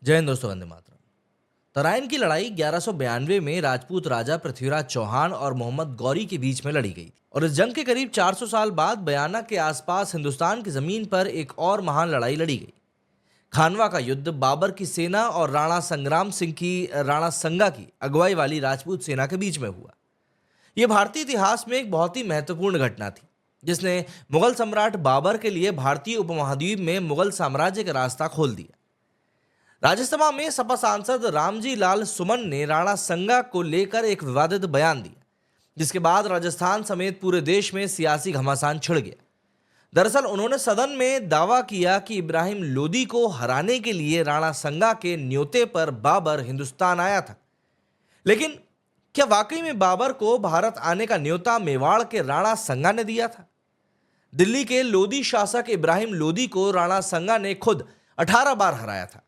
जय हिंद दोस्तों, वंदे मातरम। तराइन की लड़ाई 1192 में राजपूत राजा पृथ्वीराज चौहान और मोहम्मद गौरी के बीच में लड़ी गई थी और इस जंग के करीब 400 साल बाद बयाना के आसपास हिंदुस्तान की जमीन पर एक और महान लड़ाई लड़ी गई। खानवा का युद्ध बाबर की सेना और राणा संग्राम सिंह की राणा संगा की अगुवाई वाली राजपूत सेना के बीच में हुआ। यह भारतीय इतिहास में एक बहुत ही महत्वपूर्ण घटना थी, जिसने मुगल सम्राट बाबर के लिए भारतीय उपमहाद्वीप में मुगल साम्राज्य का रास्ता खोल दिया। राज्यसभा में सपा सांसद रामजी लाल सुमन ने राणा संगा को लेकर एक विवादित बयान दिया, जिसके बाद राजस्थान समेत पूरे देश में सियासी घमासान छिड़ गया। दरअसल उन्होंने सदन में दावा किया कि इब्राहिम लोदी को हराने के लिए राणा संगा के न्योते पर बाबर हिंदुस्तान आया था। लेकिन क्या वाकई में बाबर को भारत आने का न्योता मेवाड़ के राणा संगा ने दिया था? दिल्ली के लोदी शासक इब्राहिम लोदी को राणा संगा ने खुद 18 बार हराया था,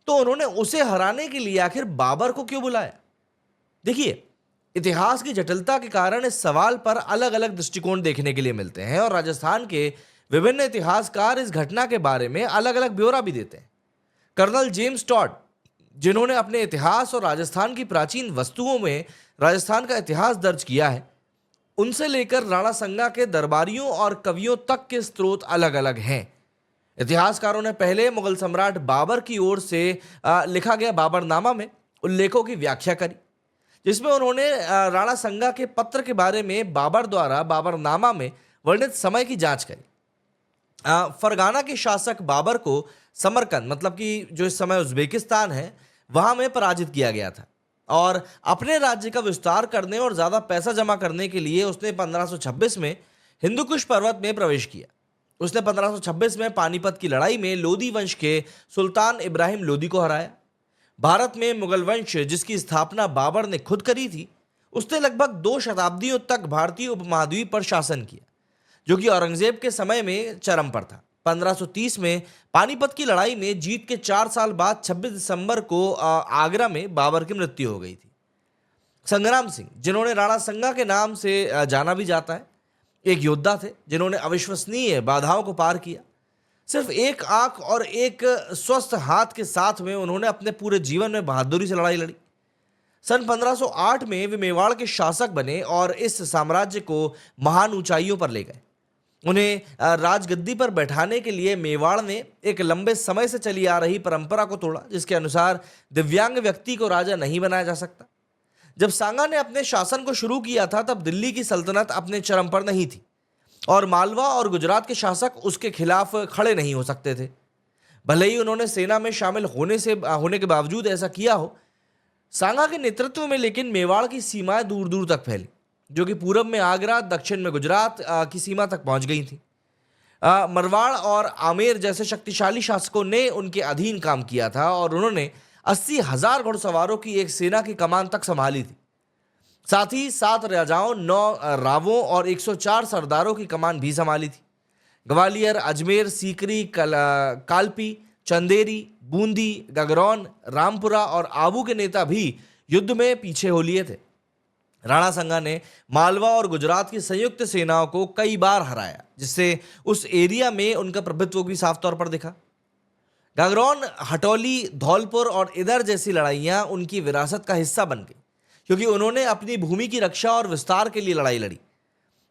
तो उन्होंने उसे हराने के लिए आखिर बाबर को क्यों बुलाया? देखिए, इतिहास की जटिलता के कारण इस सवाल पर अलग अलग दृष्टिकोण देखने के लिए मिलते हैं और राजस्थान के विभिन्न इतिहासकार इस घटना के बारे में अलग अलग ब्यौरा भी देते हैं। कर्नल जेम्स टॉड, जिन्होंने अपने इतिहास और राजस्थान की प्राचीन वस्तुओं में राजस्थान का इतिहास दर्ज किया है, उनसे लेकर राणा संगा के दरबारियों और कवियों तक के स्रोत अलग अलग हैं। इतिहासकारों ने पहले मुगल सम्राट बाबर की ओर से लिखा गया बाबरनामा में उल्लेखों की व्याख्या करी, जिसमें उन्होंने राणा संगा के पत्र के बारे में बाबर द्वारा बाबरनामा में वर्णित समय की जांच करी। फरगाना के शासक बाबर को समरकंद, मतलब कि जो इस समय उज्बेकिस्तान है, वहां में पराजित किया गया था और अपने राज्य का विस्तार करने और ज्यादा पैसा जमा करने के लिए उसने 1526 में हिंदुकुश पर्वत में प्रवेश किया। उसने 1526 में पानीपत की लड़ाई में लोदी वंश के सुल्तान इब्राहिम लोदी को हराया। भारत में मुगल वंश, जिसकी स्थापना बाबर ने खुद करी थी, उसने लगभग 2 शताब्दियों तक भारतीय उपमहाद्वीप पर शासन किया, जो कि औरंगजेब के समय में चरम पर था। 1530 में पानीपत की लड़ाई में जीत के 4 साल बाद 26 दिसंबर को आगरा में बाबर की मृत्यु हो गई थी। संग्राम सिंह, जिन्होंने राणा संगा के नाम से जाना भी जाता है, एक योद्धा थे जिन्होंने अविश्वसनीय बाधाओं को पार किया। सिर्फ एक आंख और एक स्वस्थ हाथ के साथ में उन्होंने अपने पूरे जीवन में बहादुरी से लड़ाई लड़ी। सन 1508 में वे मेवाड़ के शासक बने और इस साम्राज्य को महान ऊंचाइयों पर ले गए। उन्हें राजगद्दी पर बैठाने के लिए मेवाड़ ने एक लंबे समय से चली आ रही परंपरा को तोड़ा, जिसके अनुसार दिव्यांग व्यक्ति को राजा नहीं बनाया जा सकता। जब सांगा ने अपने शासन को शुरू किया था, तब दिल्ली की सल्तनत अपने चरम पर नहीं थी और मालवा और गुजरात के शासक उसके खिलाफ खड़े नहीं हो सकते थे। भले ही उन्होंने सेना में शामिल होने के बावजूद ऐसा किया हो, सांगा के नेतृत्व में लेकिन मेवाड़ की सीमाएं दूर दूर तक फैली, जो कि पूरब में आगरा, दक्षिण में गुजरात की सीमा तक पहुंच गई थी। मरवाड़ और आमेर जैसे शक्तिशाली शासकों ने उनके अधीन काम किया था और उन्होंने 80,000 घुड़सवारों की एक सेना की कमान तक संभाली थी। साथ ही 7 राजाओं, 9 रावों और 104 सरदारों की कमान भी संभाली थी। ग्वालियर, अजमेर, सीकरी, कालपी, चंदेरी, बूंदी, गगरौन, रामपुरा और आबू के नेता भी युद्ध में पीछे हो लिए थे। राणा संगा ने मालवा और गुजरात की संयुक्त सेनाओं को कई बार हराया, जिससे उस एरिया में उनका प्रभुत्व भी साफ तौर पर दिखा। गगरौन, हटौली, धौलपुर और इधर जैसी लड़ाइयां उनकी विरासत का हिस्सा बन गई, क्योंकि उन्होंने अपनी भूमि की रक्षा और विस्तार के लिए लड़ाई लड़ी।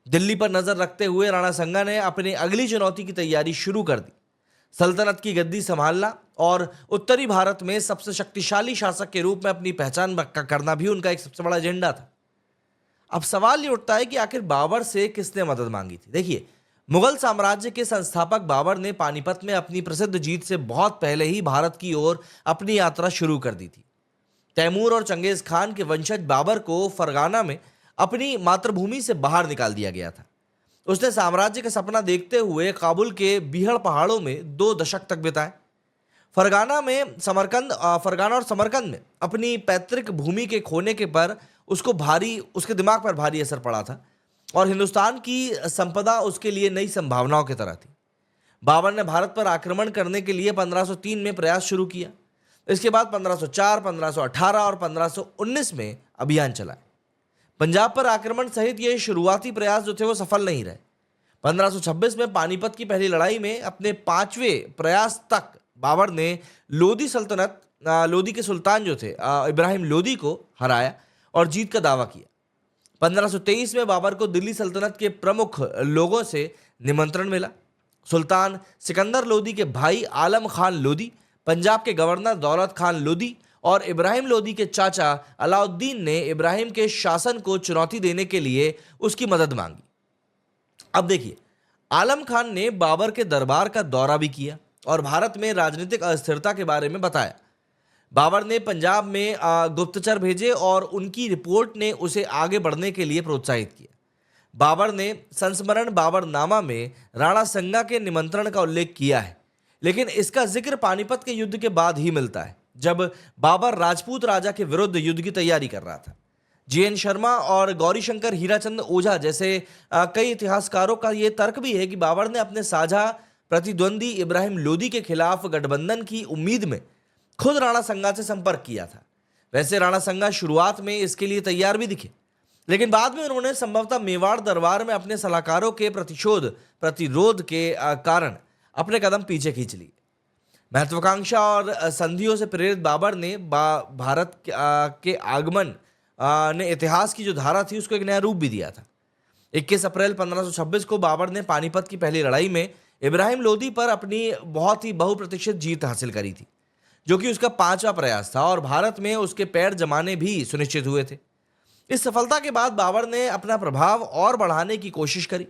दिल्ली पर नजर रखते हुए राणा संगा ने अपनी अगली चुनौती की तैयारी शुरू कर दी, सल्तनत की गद्दी संभालना और उत्तरी भारत में सबसे शक्तिशाली शासक के रूप में अपनी पहचान करना भी उनका एक सबसे बड़ा एजेंडा था। अब सवाल ये उठता है कि आखिर बाबर से किसने मदद मांगी थी? देखिए, मुगल साम्राज्य के संस्थापक बाबर ने पानीपत में अपनी प्रसिद्ध जीत से बहुत पहले ही भारत की ओर अपनी यात्रा शुरू कर दी थी। तैमूर और चंगेज खान के वंशज बाबर को फरगाना में अपनी मातृभूमि से बाहर निकाल दिया गया था। उसने साम्राज्य का सपना देखते हुए काबुल के बीहड़ पहाड़ों में 2 दशक तक बिताए। फरगाना और समरकंद में अपनी पैतृक भूमि के खोने के पर उसके दिमाग पर भारी असर पड़ा था और हिंदुस्तान की संपदा उसके लिए नई संभावनाओं की तरह थी। बाबर ने भारत पर आक्रमण करने के लिए 1503 में प्रयास शुरू किया। इसके बाद 1504, 1518 और 1519 में अभियान चलाए। पंजाब पर आक्रमण सहित ये शुरुआती प्रयास जो थे वो सफल नहीं रहे। 1526 में पानीपत की पहली लड़ाई में अपने 5वें प्रयास तक बाबर ने लोदी सल्तनत लोदी के सुल्तान जो थे इब्राहिम लोदी को हराया और जीत का दावा किया। 1523 में बाबर को दिल्ली सल्तनत के प्रमुख लोगों से निमंत्रण मिला। सुल्तान सिकंदर लोदी के भाई आलम खान लोदी, पंजाब के गवर्नर दौलत खान लोदी और इब्राहिम लोदी के चाचा अलाउद्दीन ने इब्राहिम के शासन को चुनौती देने के लिए उसकी मदद मांगी। अब देखिए, आलम खान ने बाबर के दरबार का दौरा भी किया और भारत में राजनीतिक अस्थिरता के बारे में बताया। बाबर ने पंजाब में गुप्तचर भेजे और उनकी रिपोर्ट ने उसे आगे बढ़ने के लिए प्रोत्साहित किया। बाबर ने संस्मरण बाबरनामा में राणा संगा के निमंत्रण का उल्लेख किया है, लेकिन इसका जिक्र पानीपत के युद्ध के बाद ही मिलता है, जब बाबर राजपूत राजा के विरुद्ध युद्ध की तैयारी कर रहा था। जीएन शर्मा और गौरीशंकर हीराचंद ओझा जैसे कई इतिहासकारों का यह तर्क भी है कि बाबर ने अपने साझा प्रतिद्वंदी इब्राहिम लोदी के खिलाफ गठबंधन की उम्मीद में खुद राणा संगा से संपर्क किया था। वैसे राणा संगा शुरुआत में इसके लिए तैयार भी दिखे, लेकिन बाद में उन्होंने संभवतः मेवाड़ दरबार में अपने सलाहकारों के प्रतिरोध के कारण अपने कदम पीछे खींच लिए। महत्वाकांक्षा और संधियों से प्रेरित बाबर ने भारत के आगमन ने इतिहास की जो धारा थी उसको एक नया रूप भी दिया था। 21 अप्रैल 1526 को बाबर ने पानीपत की पहली लड़ाई में इब्राहिम लोदी पर अपनी बहुत ही बहुप्रतीक्षित जीत हासिल करी थी, जो कि उसका 5वां प्रयास था और भारत में उसके पैर जमाने भी सुनिश्चित हुए थे। इस सफलता के बाद बाबर ने अपना प्रभाव और बढ़ाने की कोशिश करी,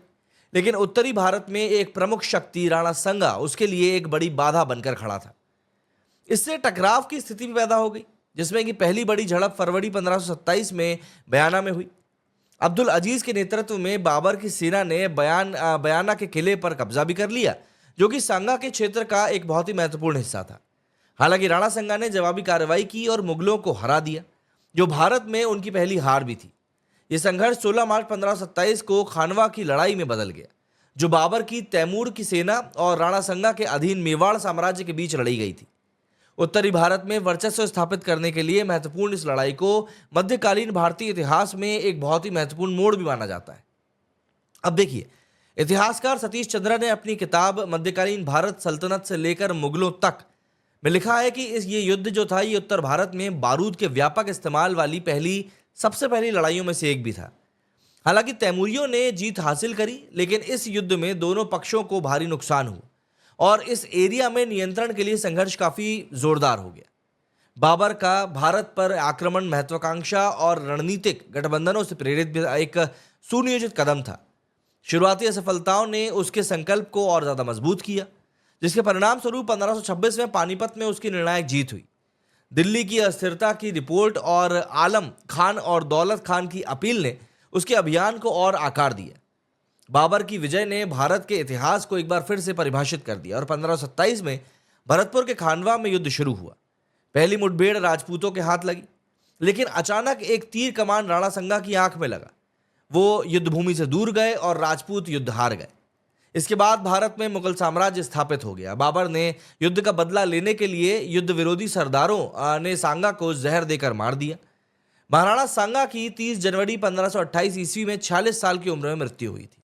लेकिन उत्तरी भारत में एक प्रमुख शक्ति राणा संगा उसके लिए एक बड़ी बाधा बनकर खड़ा था। इससे टकराव की स्थिति भी पैदा हो गई, जिसमें कि पहली बड़ी झड़प फरवरी 1527 में बयाना में हुई। अब्दुल अजीज के नेतृत्व में बाबर की सेना ने बयाना के किले पर कब्जा भी कर लिया, जो कि संगा के क्षेत्र का एक बहुत ही महत्वपूर्ण हिस्सा था। हालांकि राणा संगा ने जवाबी कार्रवाई की और मुगलों को हरा दिया, जो भारत में उनकी पहली हार भी थी। यह संघर्ष 16 मार्च 1527 को खानवा की लड़ाई में बदल गया, जो बाबर की तैमूर की सेना और राणा संगा के अधीन मेवाड़ साम्राज्य के बीच लड़ी गई थी। उत्तरी भारत में वर्चस्व स्थापित करने के लिए महत्वपूर्ण इस लड़ाई को मध्यकालीन भारतीय इतिहास में एक बहुत ही महत्वपूर्ण मोड़ भी माना जाता है। अब देखिए, इतिहासकार सतीश चंद्रा ने अपनी किताब मध्यकालीन भारत सल्तनत से लेकर मुगलों तक में लिखा है कि ये युद्ध जो था ये उत्तर भारत में बारूद के व्यापक इस्तेमाल वाली सबसे पहली लड़ाइयों में से एक भी था। हालांकि तैमूरियों ने जीत हासिल करी, लेकिन इस युद्ध में दोनों पक्षों को भारी नुकसान हुआ और इस एरिया में नियंत्रण के लिए संघर्ष काफी जोरदार हो गया। बाबर का भारत पर आक्रमण महत्वाकांक्षा और रणनीतिक गठबंधनों से प्रेरित एक सुनियोजित कदम था। शुरुआती असफलताओं ने उसके संकल्प को और ज्यादा मजबूत किया, जिसके परिणाम स्वरूप 1526 में पानीपत में उसकी निर्णायक जीत हुई। दिल्ली की अस्थिरता की रिपोर्ट और आलम खान और दौलत खान की अपील ने उसके अभियान को और आकार दिया। बाबर की विजय ने भारत के इतिहास को एक बार फिर से परिभाषित कर दिया और 1527 में भरतपुर के खानवा में युद्ध शुरू हुआ। पहली मुठभेड़ राजपूतों के हाथ लगी, लेकिन अचानक एक तीर कमान राणा संगा की आंख में लगा। वो युद्धभूमि से दूर गए और राजपूत युद्ध हार गए। इसके बाद भारत में मुगल साम्राज्य स्थापित हो गया। बाबर ने युद्ध का बदला लेने के लिए युद्ध विरोधी सरदारों ने सांगा को जहर देकर मार दिया। महाराणा सांगा की 30 जनवरी 1528 ईस्वी में 46 साल की उम्र में मृत्यु हुई थी।